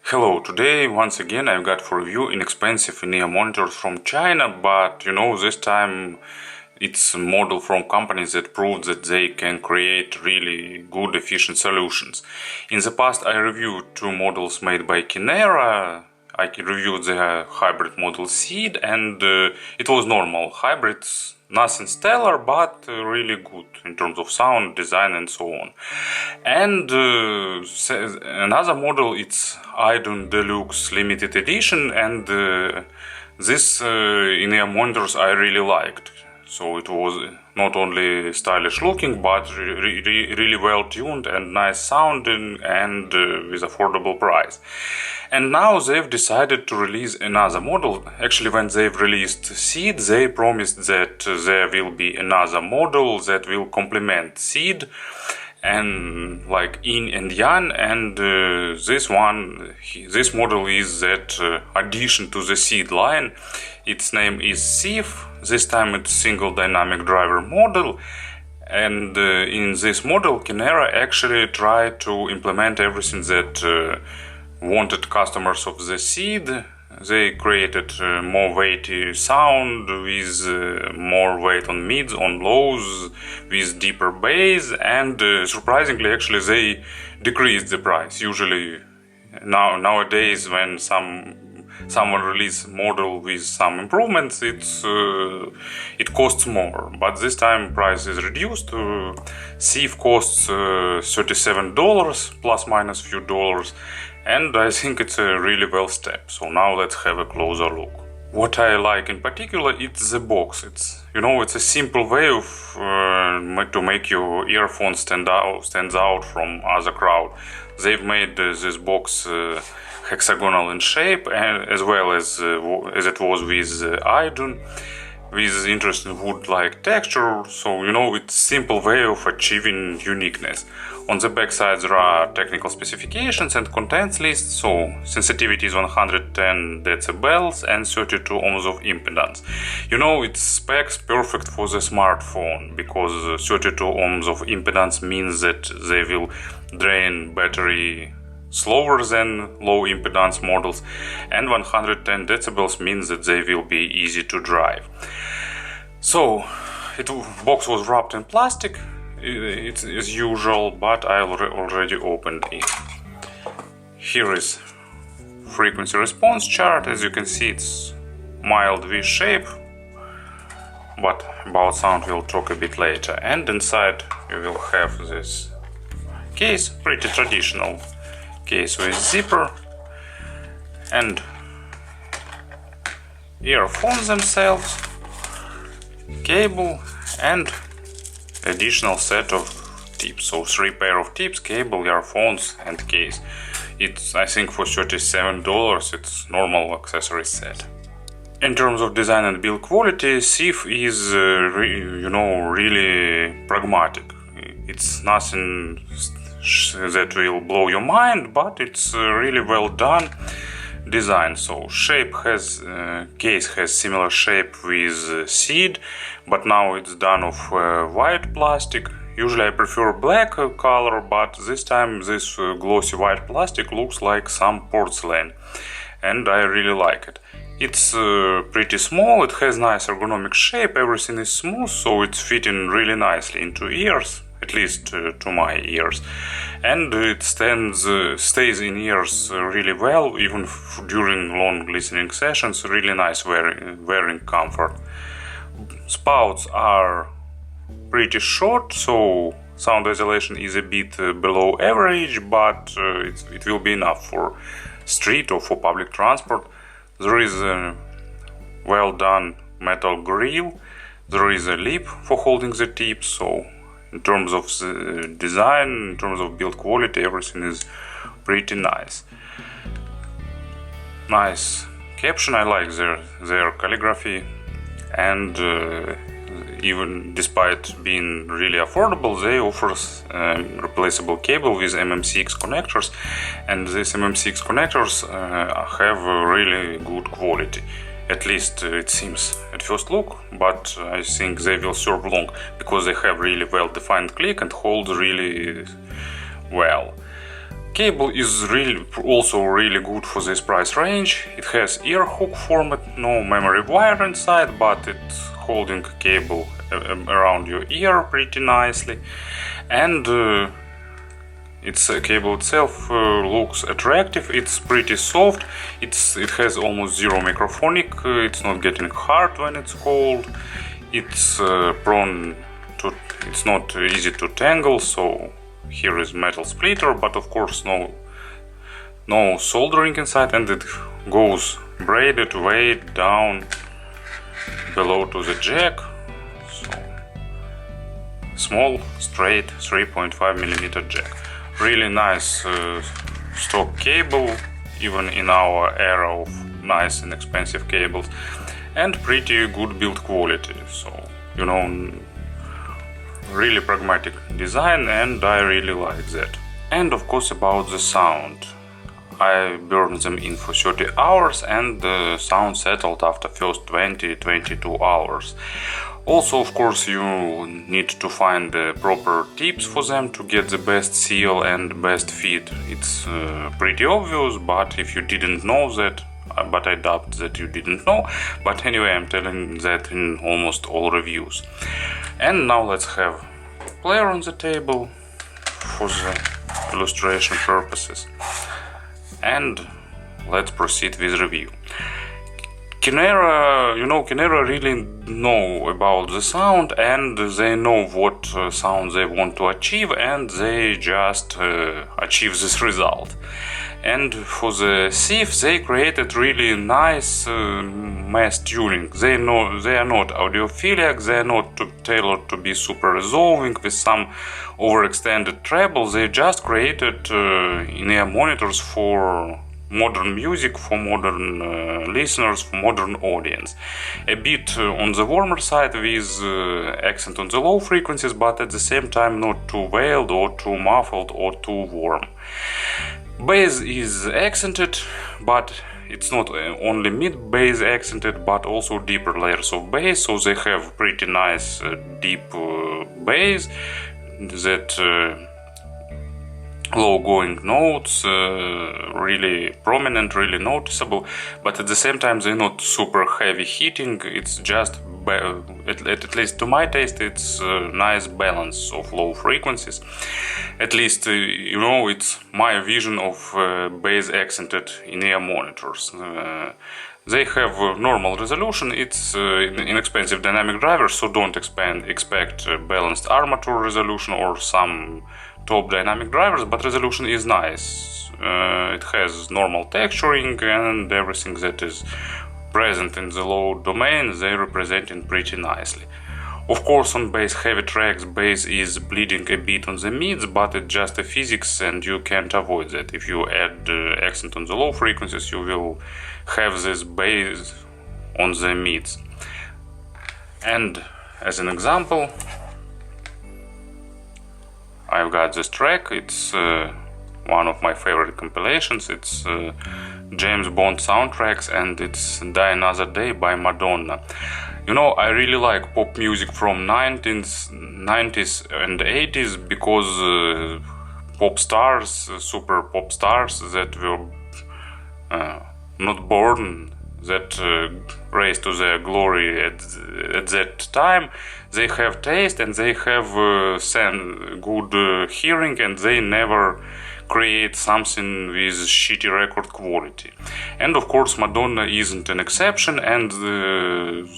Hello, today once again I've got for review inexpensive in-ear monitors from China, but this time it's a model from companies that proved that they can create really good efficient solutions. In the past I reviewed two models made by Kinera. I reviewed the hybrid model Seed, and it was normal hybrids, nothing stellar, but really good in terms of sound, design and so on. And another model, it's Idun Deluxe Limited Edition, and this in-ear monitors I really liked. So it was not only stylish looking, but really well tuned and nice sounding, and with affordable price. And now they've decided to release another model. Actually, when they've released Seed, they promised that there will be another model that will complement Seed, and like yin and yang, and this model is that addition to the Seed line. Its name is Sif. This time it's single dynamic driver model, and in this model Kinera actually tried to implement everything that wanted customers of the Seed. They created more weighty sound with more weight on mids, on lows, with deeper bass, and surprisingly actually they decreased the price. Usually nowadays when someone release model with some improvements, it costs more, but this time price is reduced. Sif costs $37 plus minus few dollars, and I think it's a really well step. So now let's have a closer look. What I like in particular, it's the box. It's a simple way of to make your earphones stand out from other crowd. They've made this box hexagonal in shape, and as well as it was with Idun, with interesting wood-like texture. So it's simple way of achieving uniqueness. On the back side there are technical specifications and contents list. So sensitivity is 110 decibels and 32 ohms of impedance. It's specs perfect for the smartphone, because 32 ohms of impedance means that they will drain battery slower than low impedance models, and 110 decibels means that they will be easy to drive. So box was wrapped in plastic, it's as usual, but I already opened it. Here is frequency response chart. As you can see, it's mild V shape, but about sound we'll talk a bit later. And inside you will have this case, pretty traditional case with zipper, and earphones themselves, cable, and additional set of tips. So 3 pair of tips, cable, earphones and case. It's, I think, for $37 it's normal accessory set. In terms of design and build quality, Sif is really pragmatic. It's nothing that will blow your mind, but it's really well done design. So case has similar shape with Seed, but now it's done of white plastic. Usually I prefer black color, but this time this glossy white plastic looks like some porcelain, and I really like it. It's pretty small, it has nice ergonomic shape, everything is smooth, so it's fitting really nicely into ears, at least to my ears, and it stays in ears really well, even during long listening sessions. Really nice wearing comfort. Spouts are pretty short, so sound isolation is a bit below average, but it will be enough for street or for public transport. There is a well done metal grill, there is a lip for holding the tip, so in terms of the design, in terms of build quality, everything is pretty nice. Nice caption, I like their calligraphy, and even despite being really affordable, they offer replaceable cable with MM6 connectors, and these MM6 connectors have really good quality. At least it seems at first look, but I think they will serve long, because they have really well defined click and hold really well. cable is also really good for this price range. It has ear hook format, no memory wire inside, but it's holding cable around your ear pretty nicely, and its cable itself looks attractive. It's pretty soft. It has almost zero microphonic. It's not getting hard when it's cold. It's it's not easy to tangle. So here is metal splitter, but of course no soldering inside, and it goes braided way down below to the jack. So small, straight 3.5mm jack. Really nice stock cable, even in our era of nice and expensive cables, and pretty good build quality. So, you know, really pragmatic design, and I really like that. And of course about the sound. I burned them in for 30 hours, and the sound settled after first 20-22 hours. Also, of course, you need to find the proper tips for them to get the best seal and best fit. It's pretty obvious, but if you didn't know that, but I doubt that you didn't know, but anyway, I'm telling that in almost all reviews. And now let's have a player on the table for the illustration purposes, and let's proceed with review. Kinera really know about the sound, and they know what sound they want to achieve, and they just achieve this result. And for the Sif, they created really nice mass tuning. They are not audiophilic, they are not tailored to be super resolving with some overextended treble. They just created in-ear monitors for modern music, for modern listeners, for modern audience. A bit on the warmer side with accent on the low frequencies, but at the same time not too veiled or too muffled or too warm. Bass is accented, but it's not only mid bass accented, but also deeper layers of bass, so they have pretty nice deep bass that low going notes, really prominent, really noticeable, but at the same time they're not super heavy hitting. It's just, at least to my taste, it's a nice balance of low frequencies. At least, it's my vision of bass accented in-ear monitors. They have normal resolution. It's inexpensive dynamic drivers, so don't expect balanced armature resolution or some top dynamic drivers, but resolution is nice. It has normal texturing, and everything that is present in the low domain they represent it pretty nicely. Of course, on bass heavy tracks, bass is bleeding a bit on the mids, but it's just a physics and you can't avoid that. If you add accent on the low frequencies, you will have this bass on the mids. And as an example, I've got this track. It's one of my favorite compilations. It's James Bond soundtracks, and it's Die Another Day by Madonna. I really like pop music from 90s and 80s because pop stars, super pop stars that were not born, that raised to their glory at that time, they have taste and they have good hearing, and they never create something with shitty record quality. And of course Madonna isn't an exception, and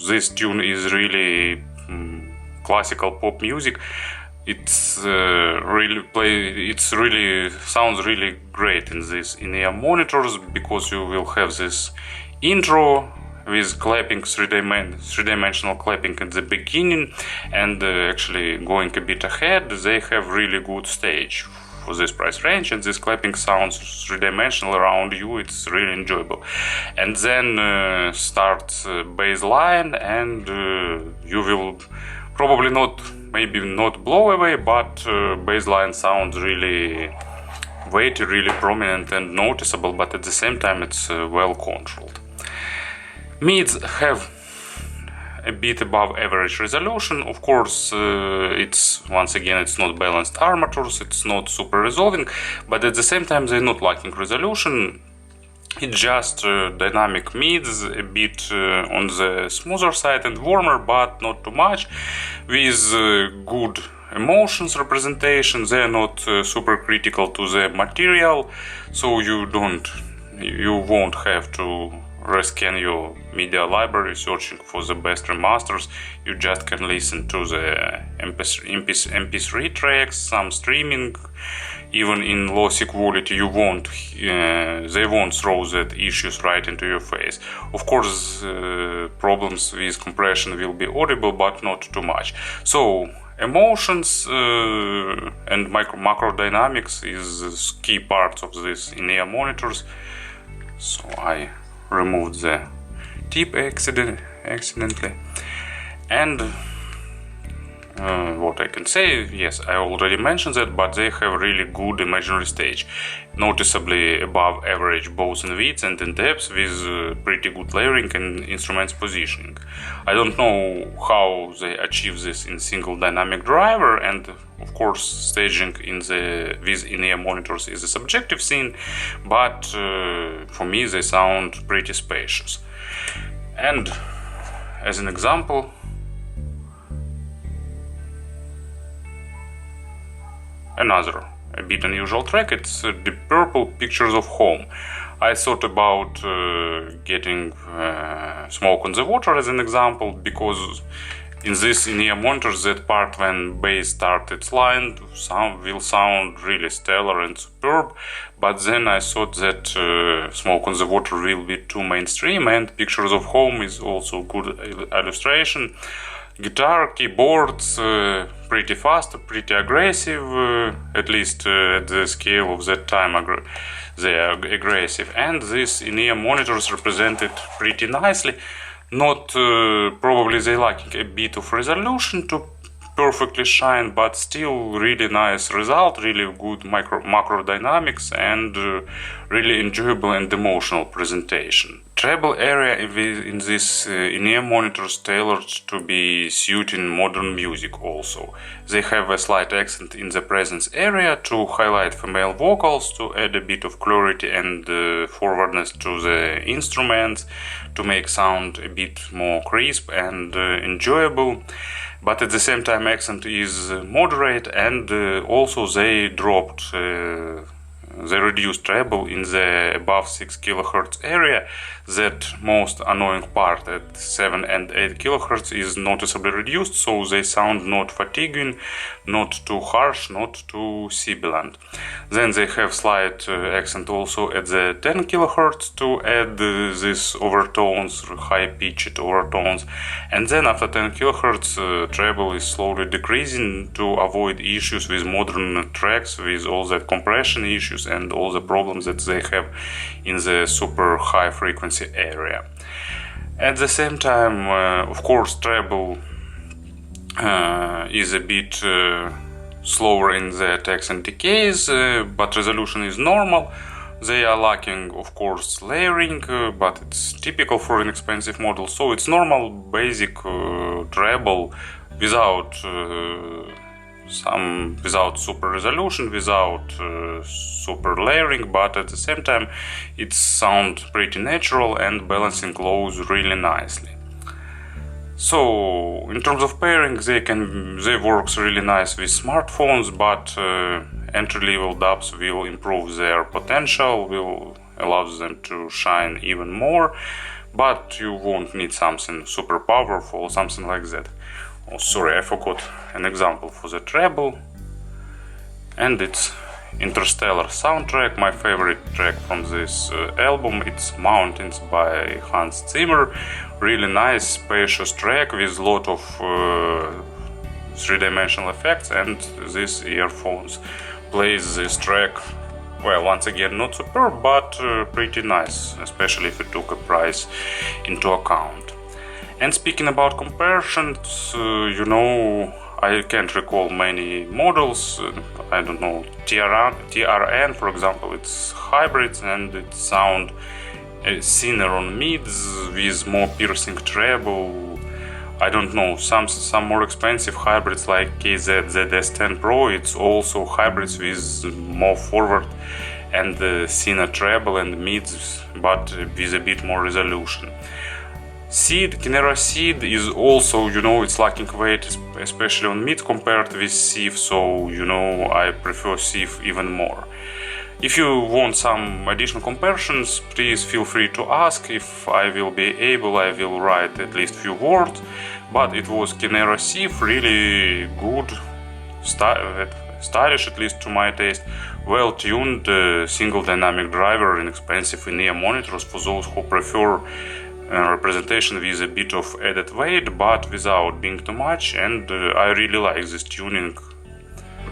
this tune is really classical pop music. It's really sounds really great in these in-ear monitors, because you will have this intro with clapping, three-dimensional clapping at the beginning, and actually going a bit ahead, they have really good stage for this price range, and this clapping sounds three-dimensional around you. It's really enjoyable. And then starts bass line, and you will probably maybe not blow away, but bass line sounds really weighty, really prominent and noticeable, but at the same time it's well controlled. Mids have a bit above average resolution. Of course, it's not balanced armatures, it's not super resolving, but at the same time they're not lacking resolution. It's just dynamic mids, a bit on the smoother side and warmer, but not too much, with good emotions representation. They're not super critical to the material, so you won't have to rescan your media library searching for the best remasters. You just can listen to the MP3 tracks, some streaming, even in lossy quality. They won't throw that issues right into your face. Of course, problems with compression will be audible, but not too much. So emotions and macro dynamics is key parts of this in-ear monitors. So I removed the tip accidentally, and what I can say, yes, I already mentioned that, but they have really good imaginary stage, noticeably above average both in width and in depth, with pretty good layering and instruments positioning. I don't know how they achieve this in single dynamic driver, and of course staging with in-ear monitors is a subjective thing, but for me they sound pretty spacious. And as an example, another a bit unusual track, it's the Purple Pictures of Home. I thought about getting Smoke on the Water as an example, because in this in-ear monitors, that part when bass starts its line will sound really stellar and superb, but then I thought that Smoke on the Water will be too mainstream, and Pictures of Home is also good illustration. Guitar, keyboards, pretty fast, pretty aggressive, at least at the scale of that time they are aggressive, and these in-ear monitors represent it pretty nicely. Not probably they lacking a bit of resolution to perfectly shine, but still really nice result, really good macro dynamics, and really enjoyable and emotional presentation. Treble area in this in-ear monitors tailored to be suiting modern music also. They have a slight accent in the presence area to highlight female vocals, to add a bit of clarity and forwardness to the instruments, to make sound a bit more crisp and enjoyable. But at the same time accent is moderate, and also they reduced treble in the above 6 kHz area. That most annoying part at 7 and 8 kHz is noticeably reduced, so they sound not fatiguing, not too harsh, not too sibilant. Then they have slight accent also at the 10 kHz to add these overtones, high-pitched overtones, and then after 10 kHz treble is slowly decreasing to avoid issues with modern tracks, with all the compression issues and all the problems that they have in the super high frequency area. At the same time, of course, treble is a bit slower in the attacks and decays, but resolution is normal. They are lacking, of course, layering, but it's typical for an expensive model, so it's normal basic treble without super resolution, without super layering, but at the same time it sounds pretty natural and balancing lows really nicely. So in terms of pairing, they works really nice with smartphones, but entry-level dubs will improve their potential, will allow them to shine even more, but you won't need something super powerful, something like that. Oh, sorry, I forgot an example for the treble, and it's Interstellar soundtrack, my favorite track from this album. It's Mountains by Hans Zimmer. Really nice, spacious track with a lot of three-dimensional effects, and this earphones plays this track, well, once again, not superb, but pretty nice, especially if you took a price into account. And speaking about comparisons, I can't recall many models. I don't know, TRN, for example, it's hybrids and it sound thinner on mids with more piercing treble. I don't know, some more expensive hybrids like KZ ZS10 Pro. It's also hybrids with more forward and thinner treble and mids, but with a bit more resolution. Kinera Sif is also, it's lacking weight, especially on mid compared with Sif, so, I prefer Sif even more. If you want some additional comparisons, please feel free to ask. If I will be able, I will write at least few words. But it was Kinera Sif, really good, stylish at least to my taste, well-tuned, single dynamic driver, inexpensive in-ear monitors for those who prefer representation with a bit of added weight, but without being too much, and I really like this tuning.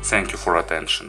Thank you for attention.